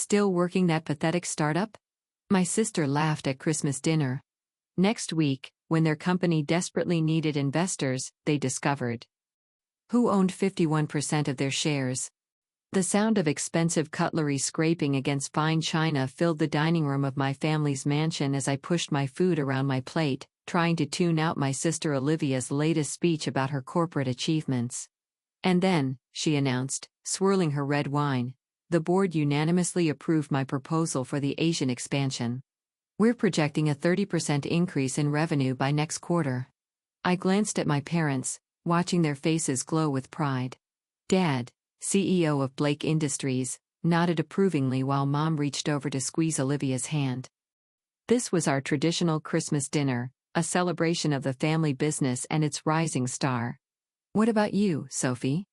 Still working that pathetic startup? My sister laughed at Christmas dinner. Next week, when their company desperately needed investors, they discovered who owned 51% of their shares. The sound of expensive cutlery scraping against fine china filled the dining room of my family's mansion as I pushed my food around my plate, trying to tune out my sister Olivia's latest speech about her corporate achievements. And then, she announced, swirling her red wine, the board unanimously approved my proposal for the Asian expansion. We're projecting a 30% increase in revenue by next quarter. I glanced at my parents, watching their faces glow with pride. Dad, CEO of Blake Industries, nodded approvingly while Mom reached over to squeeze Olivia's hand. This was our traditional Christmas dinner, a celebration of the family business and its rising star. What about you, Sophie?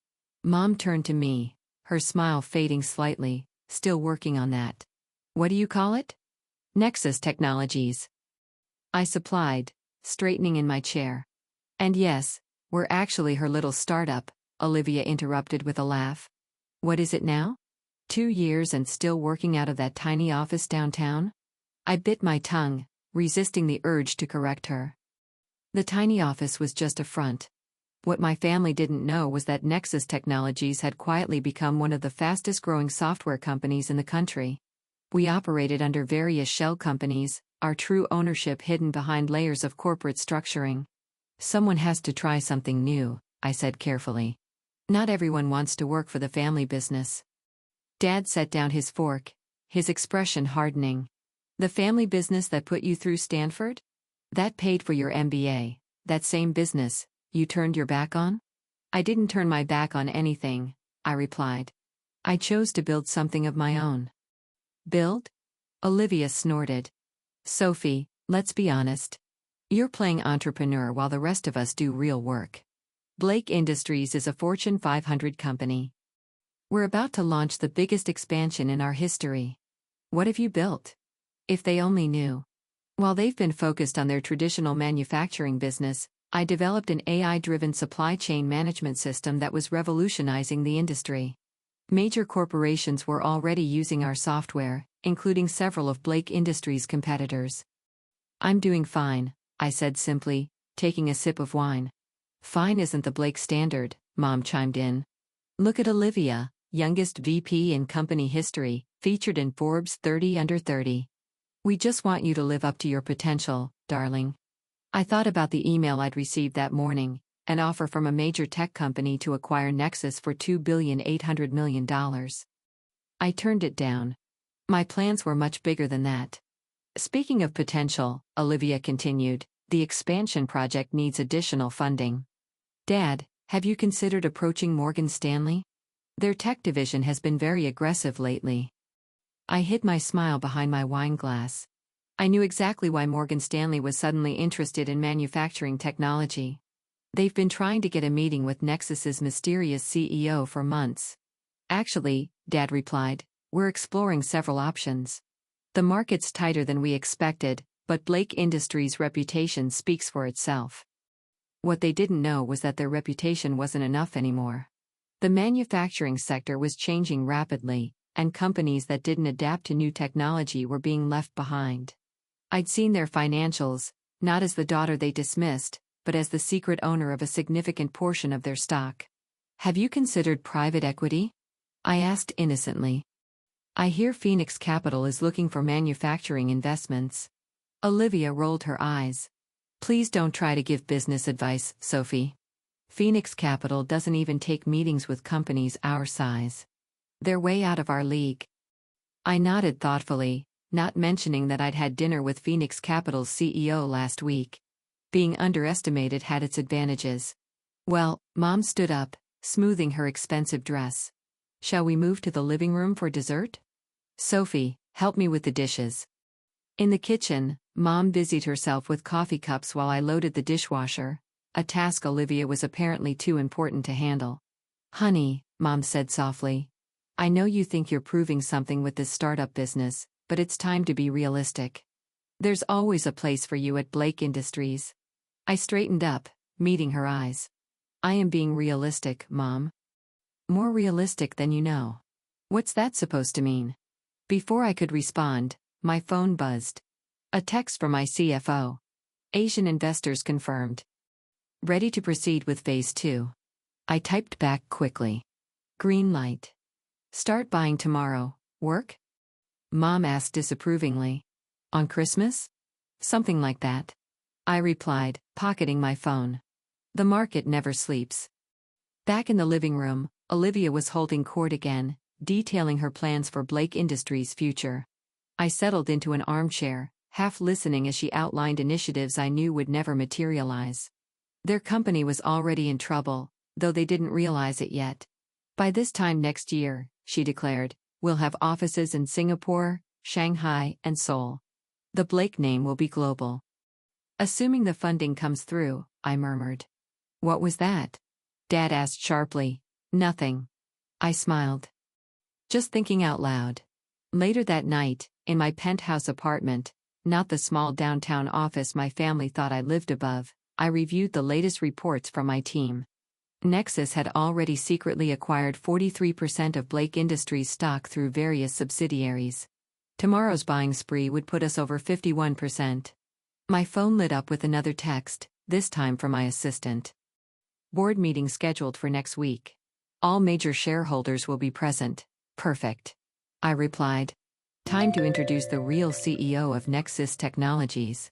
Mom turned to me, her smile fading slightly, still working on that. What do you call it? Nexus Technologies. I supplied, straightening in my chair. And yes, we're actually her little startup, Olivia interrupted with a laugh. What is it now? 2 years and still working out of that tiny office downtown? I bit my tongue, resisting the urge to correct her. The tiny office was just a front. What my family didn't know was that Nexus Technologies had quietly become one of the fastest-growing software companies in the country. We operated under various shell companies, our true ownership hidden behind layers of corporate structuring. Someone has to try something new, I said carefully. Not everyone wants to work for the family business. Dad set down his fork, his expression hardening. The family business that put you through Stanford? That paid for your MBA, that same business, you turned your back on? I didn't turn my back on anything, I replied. I chose to build something of my own. Build? Olivia snorted. Sophie, let's be honest. You're playing entrepreneur while the rest of us do real work. Blake Industries is a Fortune 500 company. We're about to launch the biggest expansion in our history. What have you built? If they only knew. While they've been focused on their traditional manufacturing business, I developed an AI-driven supply chain management system that was revolutionizing the industry. Major corporations were already using our software, including several of Blake Industries' competitors. I'm doing fine, I said simply, taking a sip of wine. Fine isn't the Blake standard, Mom chimed in. Look at Olivia, youngest VP in company history, featured in Forbes 30 Under 30. We just want you to live up to your potential, darling. I thought about the email I'd received that morning, an offer from a major tech company to acquire Nexus for $2.8 billion. I turned it down. My plans were much bigger than that. Speaking of potential, Olivia continued, the expansion project needs additional funding. Dad, have you considered approaching Morgan Stanley? Their tech division has been very aggressive lately. I hid my smile behind my wine glass. I knew exactly why Morgan Stanley was suddenly interested in manufacturing technology. They've been trying to get a meeting with Nexus's mysterious CEO for months. Actually, Dad replied, we're exploring several options. The market's tighter than we expected, but Blake Industries' reputation speaks for itself. What they didn't know was that their reputation wasn't enough anymore. The manufacturing sector was changing rapidly, and companies that didn't adapt to new technology were being left behind. I'd seen their financials, not as the daughter they dismissed, but as the secret owner of a significant portion of their stock. Have you considered private equity? I asked innocently. I hear Phoenix Capital is looking for manufacturing investments. Olivia rolled her eyes. Please don't try to give business advice, Sophie. Phoenix Capital doesn't even take meetings with companies our size. They're way out of our league. I nodded thoughtfully, not mentioning that I'd had dinner with Phoenix Capital's CEO last week. Being underestimated had its advantages. Well, Mom stood up, smoothing her expensive dress. Shall we move to the living room for dessert? Sophie, help me with the dishes. In the kitchen, Mom busied herself with coffee cups while I loaded the dishwasher, a task Olivia was apparently too important to handle. Honey, Mom said softly. I know you think you're proving something with this startup business, but it's time to be realistic. There's always a place for you at Blake Industries. I straightened up, meeting her eyes. I am being realistic, Mom. More realistic than you know. What's that supposed to mean? Before I could respond, my phone buzzed. A text from my CFO. Asian investors confirmed. Ready to proceed with phase 2. I typed back quickly. Green light. Start buying tomorrow. Work? Mom asked disapprovingly. On Christmas? Something like that. I replied, pocketing my phone. The market never sleeps. Back in the living room, Olivia was holding court again, detailing her plans for Blake Industries' future. I settled into an armchair, half listening as she outlined initiatives I knew would never materialize. Their company was already in trouble, though they didn't realize it yet. By this time next year, she declared, we'll have offices in Singapore, Shanghai, and Seoul. The Blake name will be global. Assuming the funding comes through, I murmured. What was that? Dad asked sharply. Nothing. I smiled. Just thinking out loud. Later that night, in my penthouse apartment, not the small downtown office my family thought I lived above, I reviewed the latest reports from my team. Nexus had already secretly acquired 43% of Blake Industries stock through various subsidiaries. Tomorrow's buying spree would put us over 51%. My phone lit up with another text, this time from my assistant. Board meeting scheduled for next week. All major shareholders will be present. Perfect. I replied. Time to introduce the real CEO of Nexus Technologies.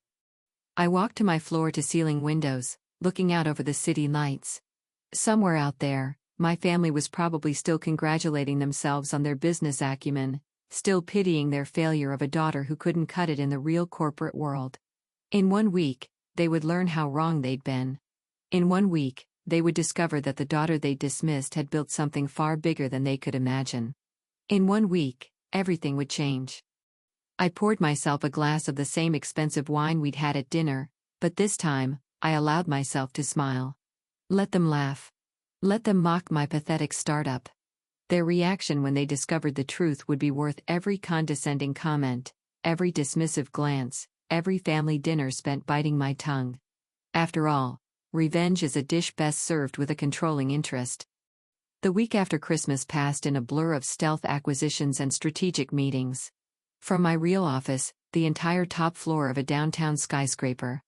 I walked to my floor-to-ceiling windows, looking out over the city lights. Somewhere out there, my family was probably still congratulating themselves on their business acumen, still pitying their failure of a daughter who couldn't cut it in the real corporate world. In 1 week, they would learn how wrong they'd been. In 1 week, they would discover that the daughter they dismissed had built something far bigger than they could imagine. In 1 week, everything would change. I poured myself a glass of the same expensive wine we'd had at dinner, but this time, I allowed myself to smile. Let them laugh. Let them mock my pathetic startup. Their reaction when they discovered the truth would be worth every condescending comment, every dismissive glance, every family dinner spent biting my tongue. After all, revenge is a dish best served with a controlling interest. The week after Christmas passed in a blur of stealth acquisitions and strategic meetings. From my real office, the entire top floor of a downtown skyscraper,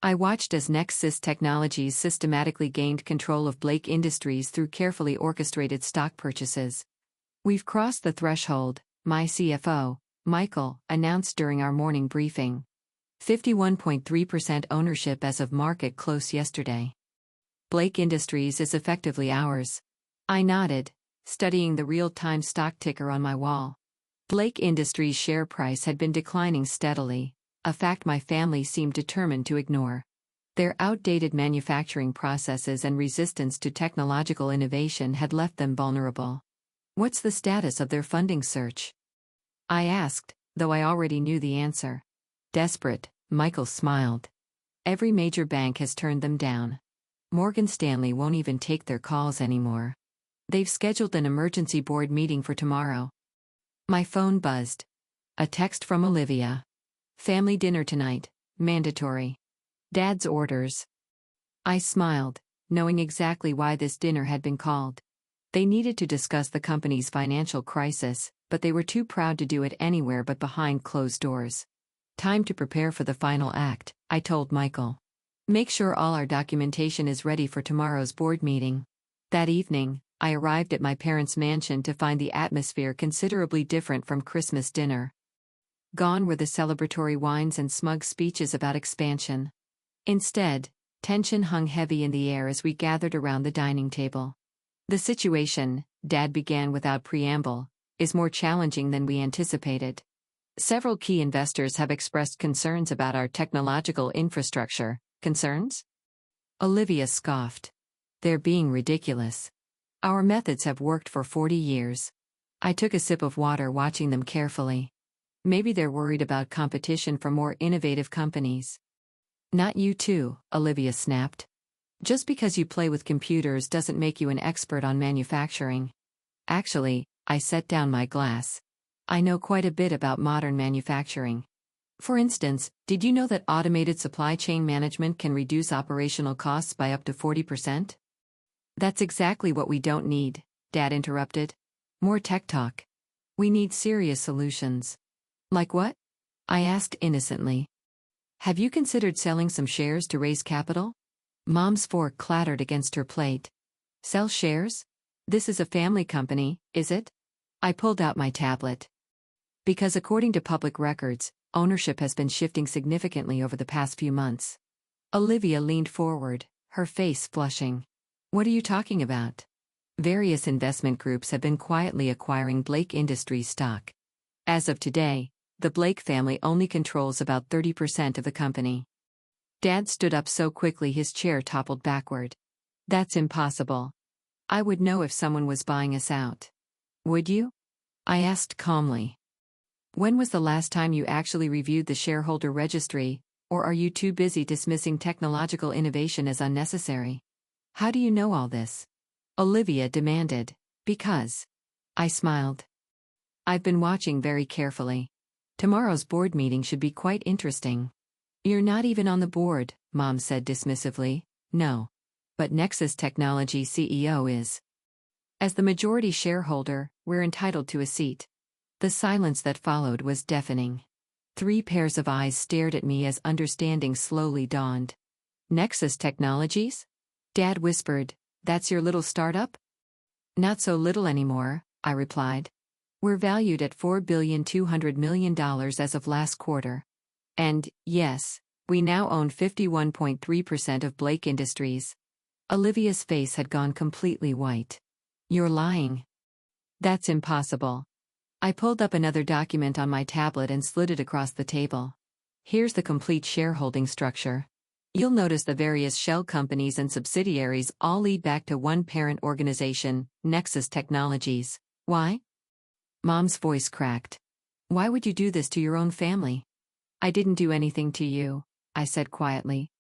I watched as Nexus Technologies systematically gained control of Blake Industries through carefully orchestrated stock purchases. We've crossed the threshold, my CFO, Michael, announced during our morning briefing. 51.3% ownership as of market close yesterday. Blake Industries is effectively ours. I nodded, studying the real-time stock ticker on my wall. Blake Industries' share price had been declining steadily, a fact my family seemed determined to ignore. Their outdated manufacturing processes and resistance to technological innovation had left them vulnerable. What's the status of their funding search? I asked, though I already knew the answer. Desperate, Michael smiled. Every major bank has turned them down. Morgan Stanley won't even take their calls anymore. They've scheduled an emergency board meeting for tomorrow. My phone buzzed. A text from Olivia. Family dinner tonight, mandatory. Dad's orders. I smiled, knowing exactly why this dinner had been called. They needed to discuss the company's financial crisis, but they were too proud to do it anywhere but behind closed doors. Time to prepare for the final act, I told Michael. Make sure all our documentation is ready for tomorrow's board meeting. That evening, I arrived at my parents' mansion to find the atmosphere considerably different from Christmas dinner. Gone were the celebratory wines and smug speeches about expansion. Instead, tension hung heavy in the air as we gathered around the dining table. The situation, Dad began without preamble, is more challenging than we anticipated. Several key investors have expressed concerns about our technological infrastructure. Concerns? Olivia scoffed. They're being ridiculous. Our methods have worked for 40 years. I took a sip of water watching them carefully. Maybe they're worried about competition from more innovative companies. Not you too, Olivia snapped. Just because you play with computers doesn't make you an expert on manufacturing. Actually, I set down my glass. I know quite a bit about modern manufacturing. For instance, did you know that automated supply chain management can reduce operational costs by up to 40%? That's exactly what we don't need, Dad interrupted. More tech talk. We need serious solutions. Like what? I asked innocently. Have you considered selling some shares to raise capital? Mom's fork clattered against her plate. Sell shares? This is a family company, is it? I pulled out my tablet. Because according to public records, ownership has been shifting significantly over the past few months. Olivia leaned forward, her face flushing. What are you talking about? Various investment groups have been quietly acquiring Blake Industries stock. As of today, the Blake family only controls about 30% of the company. Dad stood up so quickly his chair toppled backward. That's impossible. I would know if someone was buying us out. Would you? I asked calmly. When was the last time you actually reviewed the shareholder registry, or are you too busy dismissing technological innovation as unnecessary? How do you know all this? Olivia demanded. Because. I smiled. I've been watching very carefully. Tomorrow's board meeting should be quite interesting. You're not even on the board, Mom said dismissively. No. But Nexus Technology CEO is. As the majority shareholder, we're entitled to a seat. The silence that followed was deafening. 3 pairs of eyes stared at me as understanding slowly dawned. Nexus Technologies? Dad whispered, that's your little startup? Not so little anymore, I replied. We're valued at $4.2 billion as of last quarter. And, yes, we now own 51.3% of Blake Industries. Olivia's face had gone completely white. You're lying. That's impossible. I pulled up another document on my tablet and slid it across the table. Here's the complete shareholding structure. You'll notice the various shell companies and subsidiaries all lead back to one parent organization, Nexus Technologies. Why? Mom's voice cracked. Why would you do this to your own family? I didn't do anything to you, I said quietly.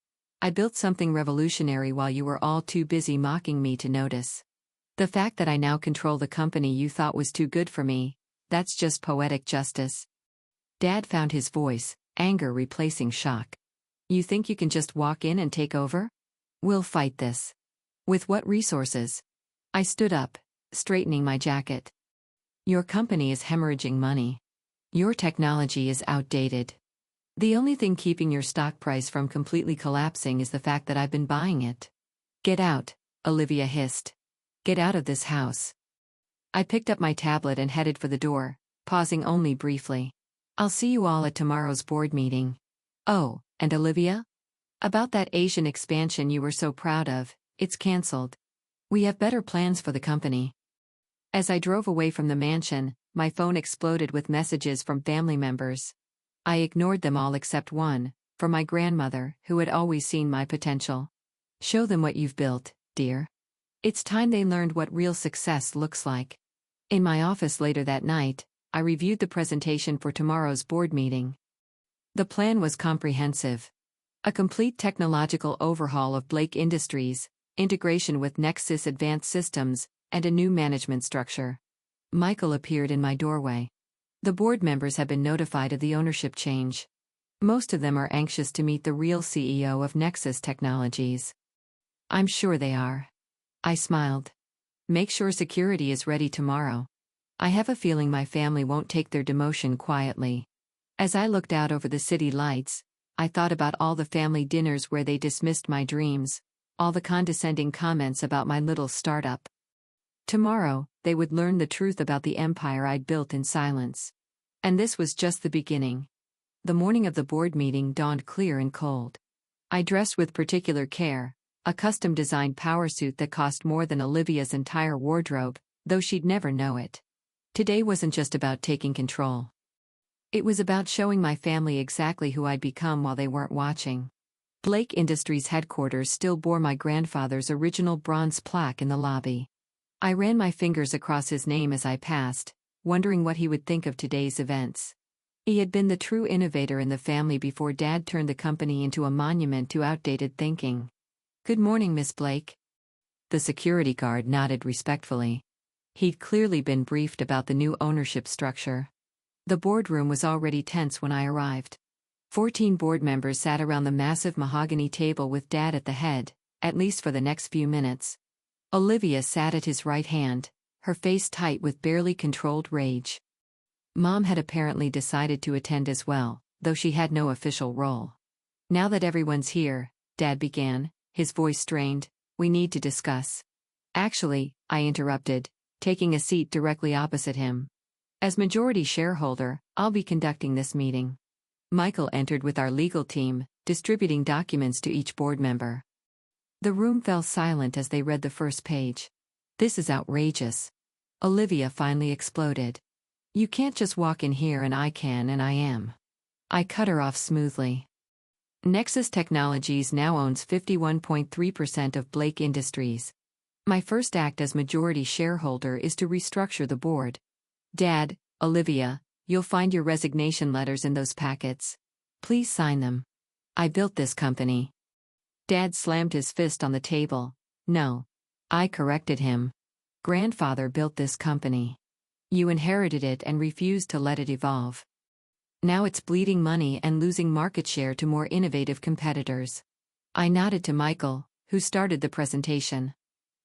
I built something revolutionary while you were all too busy mocking me to notice. The fact that I now control the company you thought was too good for me, that's just poetic justice. Dad found his voice, anger replacing shock. You think you can just walk in and take over? We'll fight this. With what resources? I stood up, straightening my jacket. Your company is hemorrhaging money. Your technology is outdated. The only thing keeping your stock price from completely collapsing is the fact that I've been buying it. Get out, Olivia hissed. Get out of this house. I picked up my tablet and headed for the door, pausing only briefly. I'll see you all at tomorrow's board meeting. Oh, and Olivia? About that Asian expansion you were so proud of, it's cancelled. We have better plans for the company. As I drove away from the mansion, my phone exploded with messages from family members. I ignored them all except one, from my grandmother, who had always seen my potential. Show them what you've built, dear. It's time they learned what real success looks like. In my office later that night, I reviewed the presentation for tomorrow's board meeting. The plan was comprehensive. A complete technological overhaul of Blake Industries, integration with Nexus Advanced Systems, and a new management structure. Michael appeared in my doorway. The board members have been notified of the ownership change. Most of them are anxious to meet the real CEO of Nexus Technologies. I'm sure they are. I smiled. Make sure security is ready tomorrow. I have a feeling my family won't take their demotion quietly. As I looked out over the city lights, I thought about all the family dinners where they dismissed my dreams, all the condescending comments about my little startup. Tomorrow, they would learn the truth about the empire I'd built in silence. And this was just the beginning. The morning of the board meeting dawned clear and cold. I dressed with particular care, a custom-designed power suit that cost more than Olivia's entire wardrobe, though she'd never know it. Today wasn't just about taking control. It was about showing my family exactly who I'd become while they weren't watching. Blake Industries headquarters still bore my grandfather's original bronze plaque in the lobby. I ran my fingers across his name as I passed, wondering what he would think of today's events. He had been the true innovator in the family before Dad turned the company into a monument to outdated thinking. Good morning, Miss Blake. The security guard nodded respectfully. He'd clearly been briefed about the new ownership structure. The boardroom was already tense when I arrived. 14 board members sat around the massive mahogany table with Dad at the head, at least for the next few minutes. Olivia sat at his right hand, her face tight with barely controlled rage. Mom had apparently decided to attend as well, though she had no official role. Now that everyone's here, Dad began, his voice strained, we need to discuss. Actually, I interrupted, taking a seat directly opposite him. As majority shareholder, I'll be conducting this meeting. Michael entered with our legal team, distributing documents to each board member. The room fell silent as they read the first page. This is outrageous. Olivia finally exploded. You can't just walk in here and I can and I am. I cut her off smoothly. Nexus Technologies now owns 51.3% of Blake Industries. My first act as majority shareholder is to restructure the board. Dad, Olivia, you'll find your resignation letters in those packets. Please sign them. I built this company. Dad slammed his fist on the table. No. I corrected him. Grandfather built this company. You inherited it and refused to let it evolve. Now it's bleeding money and losing market share to more innovative competitors. I nodded to Michael, who started the presentation.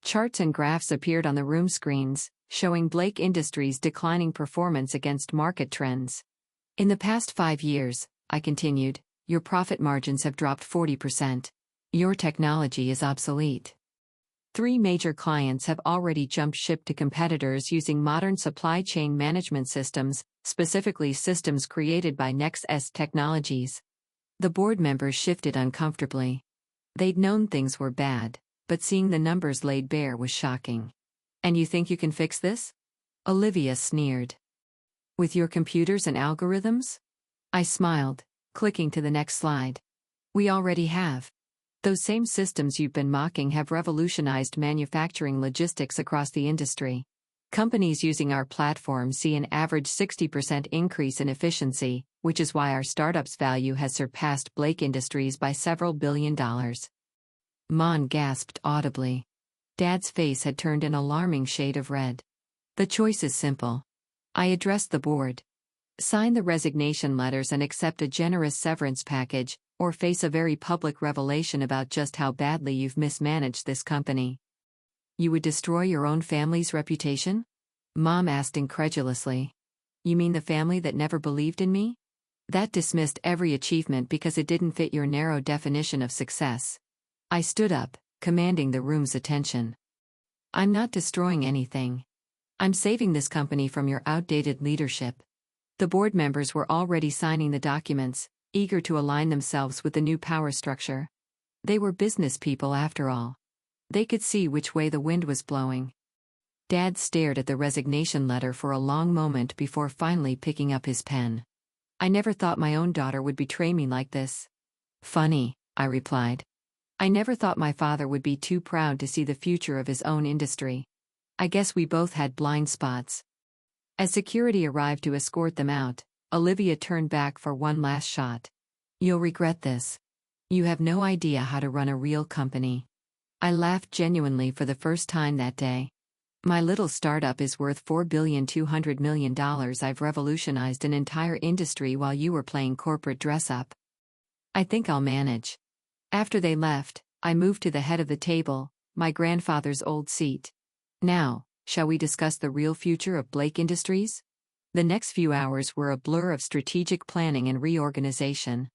Charts and graphs appeared on the room screens, showing Blake Industries' declining performance against market trends. In the past 5 years, I continued, your profit margins have dropped 40%. Your technology is obsolete. 3 major clients have already jumped ship to competitors using modern supply chain management systems, specifically systems created by Nexus Technologies. The board members shifted uncomfortably. They'd known things were bad, but seeing the numbers laid bare was shocking. And you think you can fix this? Olivia sneered. With your computers and algorithms? I smiled, clicking to the next slide. We already have. Those same systems you've been mocking have revolutionized manufacturing logistics across the industry. Companies using our platform see an average 60% increase in efficiency, which is why our startup's value has surpassed Blake Industries by several $billion. Mon gasped audibly. Dad's face had turned an alarming shade of red. The choice is simple. I addressed the board. Sign the resignation letters and accept a generous severance package, or face a very public revelation about just how badly you've mismanaged this company. You would destroy your own family's reputation? Mom asked incredulously. You mean the family that never believed in me? That dismissed every achievement because it didn't fit your narrow definition of success. I stood up, commanding the room's attention. I'm not destroying anything. I'm saving this company from your outdated leadership. The board members were already signing the documents, eager to align themselves with the new power structure. They were business people after all. They could see which way the wind was blowing. Dad stared at the resignation letter for a long moment before finally picking up his pen. I never thought my own daughter would betray me like this. Funny, I replied. I never thought my father would be too proud to see the future of his own industry. I guess we both had blind spots. As security arrived to escort them out, Olivia turned back for one last shot. You'll regret this. You have no idea how to run a real company. I laughed genuinely for the first time that day. My little startup is worth $4.2 billion. I've revolutionized an entire industry while you were playing corporate dress-up. I think I'll manage. After they left, I moved to the head of the table, my grandfather's old seat. Now, shall we discuss the real future of Blake Industries? The next few hours were a blur of strategic planning and reorganization.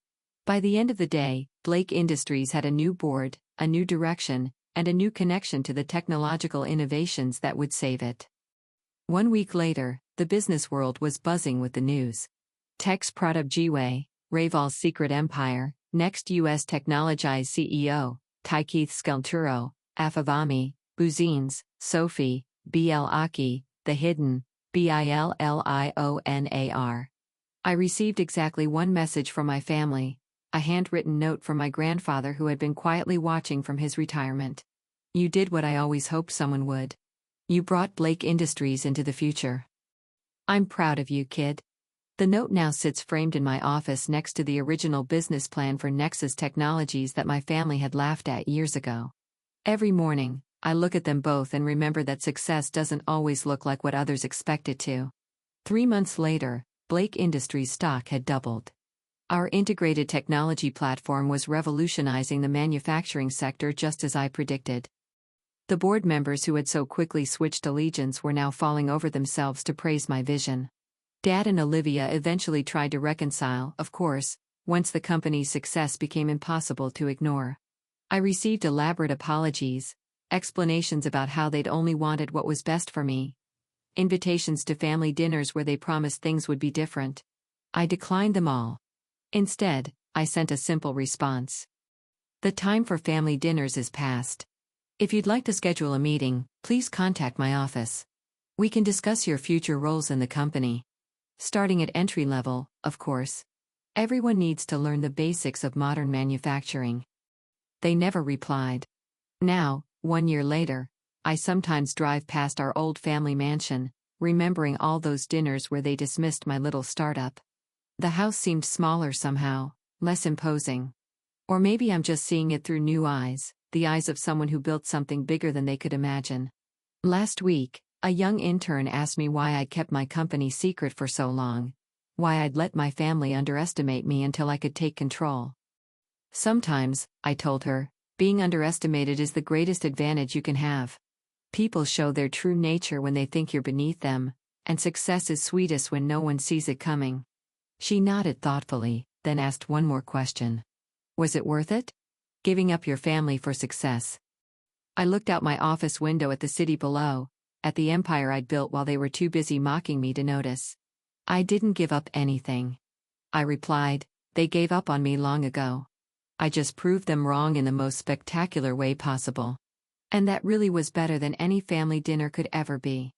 By the end of the day, Blake Industries had a new board, a new direction, and a new connection to the technological innovations that would save it. 1 week later, the business world was buzzing with the news. Tex Pradab Jiway, Raval's secret empire, Next US Technologies CEO, Tykeith Skelturo, Afavami, Buzines, Sophie, BL Aki, The Hidden, BILLIONAR. I received exactly one message from my family, a handwritten note from my grandfather who had been quietly watching from his retirement. You did what I always hoped someone would. You brought Blake Industries into the future. I'm proud of you, kid. The note now sits framed in my office next to the original business plan for Nexus Technologies that my family had laughed at years ago. Every morning, I look at them both and remember that success doesn't always look like what others expect it to. 3 months later, Blake Industries stock had doubled. Our integrated technology platform was revolutionizing the manufacturing sector just as I predicted. The board members who had so quickly switched allegiance were now falling over themselves to praise my vision. Dad and Olivia eventually tried to reconcile, of course, once the company's success became impossible to ignore. I received elaborate apologies, explanations about how they'd only wanted what was best for me, invitations to family dinners where they promised things would be different. I declined them all. Instead, I sent a simple response. The time for family dinners is past. If you'd like to schedule a meeting, please contact my office. We can discuss your future roles in the company. Starting at entry level, of course. Everyone needs to learn the basics of modern manufacturing. They never replied. Now, 1 year later, I sometimes drive past our old family mansion, remembering all those dinners where they dismissed my little startup. The house seemed smaller somehow, less imposing. Or maybe I'm just seeing it through new eyes, the eyes of someone who built something bigger than they could imagine. Last week, a young intern asked me why I kept my company secret for so long, why I'd let my family underestimate me until I could take control. Sometimes, I told her, being underestimated is the greatest advantage you can have. People show their true nature when they think you're beneath them, and success is sweetest when no one sees it coming. She nodded thoughtfully, then asked one more question. Was it worth it? Giving up your family for success? I looked out my office window at the city below, at the empire I'd built while they were too busy mocking me to notice. I didn't give up anything. I replied, they gave up on me long ago. I just proved them wrong in the most spectacular way possible. And that really was better than any family dinner could ever be.